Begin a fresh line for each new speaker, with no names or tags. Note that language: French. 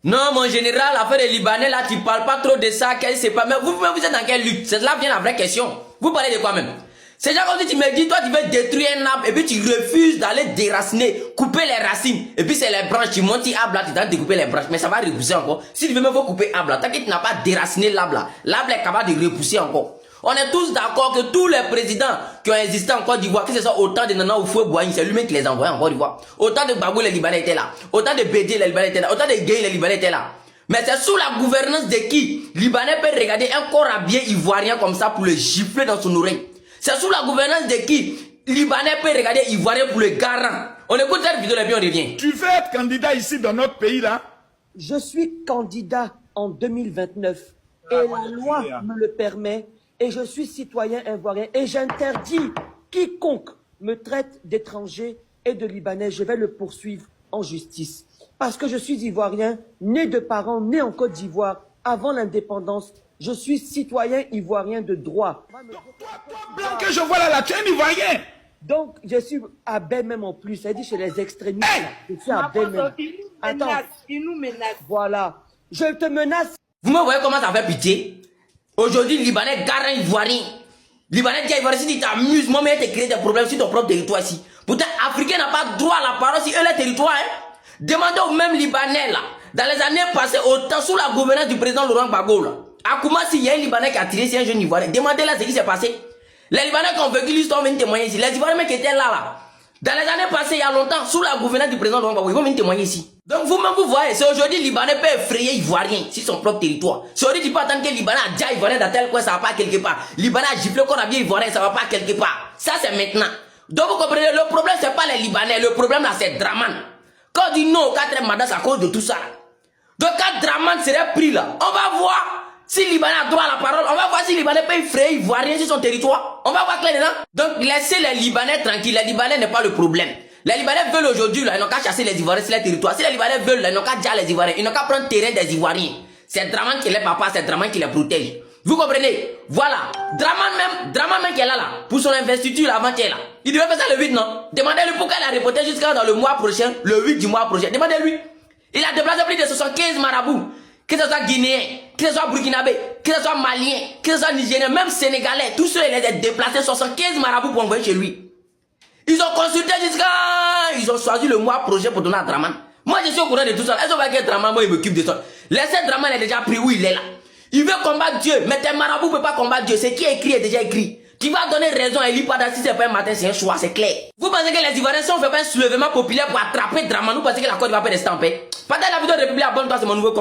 Non, mon général, l'affaire des Libanais, là, tu parles pas trop de ça, qu'elle sait pas. Mais vous êtes dans quelle lutte? C'est là vient la vraie question. Vous parlez de quoi même? C'est genre comme si tu me dis, toi, tu veux détruire un arbre et puis tu refuses d'aller déraciner, couper les racines. Et puis c'est les branches, tu montes l'arbre là, tu tentes de couper les branches. Mais ça va repousser encore. Si tu veux même couper l'arbre là, tant que tu n'as pas déraciné l'arbre là, l'arbre est capable de repousser encore. On est tous d'accord que tous les présidents qui ont existé en Côte d'Ivoire, que ce soit autant de Nana Oufoué Boigny, c'est lui-même qui les envoie en Côte d'Ivoire. Autant de Babou, les Libanais étaient là. Autant de Bédié, les Libanais étaient là. Autant de Gueye, les Libanais étaient là. Mais c'est sous la gouvernance de qui Libanais peut regarder un corps habillé ivoirien comme ça pour le gifler dans son oreille. C'est sous la gouvernance de qui Libanais peut regarder ivoirien pour le garant. On écoute cette vidéo et puis on revient.
Tu veux être candidat ici dans notre pays là?
Je suis candidat en 2029 et la loi me le permet. Et je suis citoyen ivoirien et j'interdis quiconque me traite d'étranger et de Libanais. Je vais le poursuivre en justice. Parce que je suis ivoirien, né de parents nés en Côte d'Ivoire avant l'indépendance. Je suis citoyen ivoirien de droit.
Toi, blanc que je vois là, tu es un ivoirien.
Donc, je suis à baie même en plus. Ça dit chez les extrémistes. Je suis à baie même. Attends.
Il nous menace.
Voilà. Je te menace.
Vous me voyez comment ça fait pitié? Aujourd'hui, Libanais garant ivoirien. Libanais dit ivoirien, si tu t'amuses, moi, mais tu crées des problèmes sur ton propre territoire ici. Pourtant, Africain n'a pas droit à la parole si eux, les territoires, hein. Demandez aux mêmes Libanais, là. Dans les années passées, autant sous la gouvernance du président Laurent Gbagbo, là. À Koumassi, il y a un Libanais qui a tiré sur un jeune Ivoirien. Demandez-là ce qui s'est passé. Les Libanais qui ont vécu l'histoire viennent témoigner ici. Les Ivoiriens qui étaient là. Dans les années passées, il y a longtemps, sous la gouvernance du président Laurent Gbagbo, ils vont venir témoigner ici. Donc vous-même, vous voyez, c'est aujourd'hui Libanais peut effrayer Ivoirien sur son propre territoire. C'est aujourd'hui, tu peux attendre que Libanais a déjà Ivoirien dans tel coin, ça va pas quelque part. Libanais a giflé qu'on a bien Ivoirien, ça va pas quelque part. Ça, c'est maintenant. Donc vous comprenez, le problème, c'est pas les Libanais. Le problème, là, c'est Draman. Quand on dit non au 4e mandat, c'est à cause de tout ça. Donc quand Draman serait pris là, on va voir si Libanais a droit à la parole. On va voir si Libanais peut effrayer Ivoirien sur son territoire. On va voir clair dedans. Donc laissez les Libanais tranquilles. Les Libanais n'est pas le problème. Les Libanais veulent aujourd'hui, là, ils n'ont qu'à chasser les Ivoiriens sur les territoires. Si les Libanais veulent, là, ils n'ont qu'à dire les Ivoiriens. Ils n'ont qu'à prendre le terrain des Ivoiriens. C'est Draman qui est les papas, c'est Draman qui les protège. Vous comprenez? Voilà. Draman même qui est là, pour son investiture avant-hier, là. Il devait faire ça le 8, non? Demandez-lui pourquoi il a reporté jusqu'à dans le mois prochain, le 8 du mois prochain. Demandez-lui. Il a déplacé plus de 75 marabouts. Que ce soit guinéen, que ce soit burkinabé, que ce soit malien, que ce soit nigérien, même sénégalais, tous ceux, il les a déplacés 75 marabouts pour envoyer chez lui. Ils ont consulté jusqu'à... Ils ont choisi le mois prochain pour donner à Draman. Moi, je suis au courant de tout ça. Est-ce que Draman, moi, il m'occupe de ça? Laissez Draman, il est déjà pris où il est là. Il veut combattre Dieu, mais tes marabouts ne peuvent pas combattre Dieu. C'est qui est écrit est déjà écrit. Tu vas donner raison à Eli Pada si c'est pas un matin, c'est un choix, c'est clair. Vous pensez que les Ivoiriens, si on fait pas un soulèvement populaire pour attraper Draman, vous pensez que la Côte va pas rester en paix? Pendant la vidéo de République, abonne-toi, c'est mon nouveau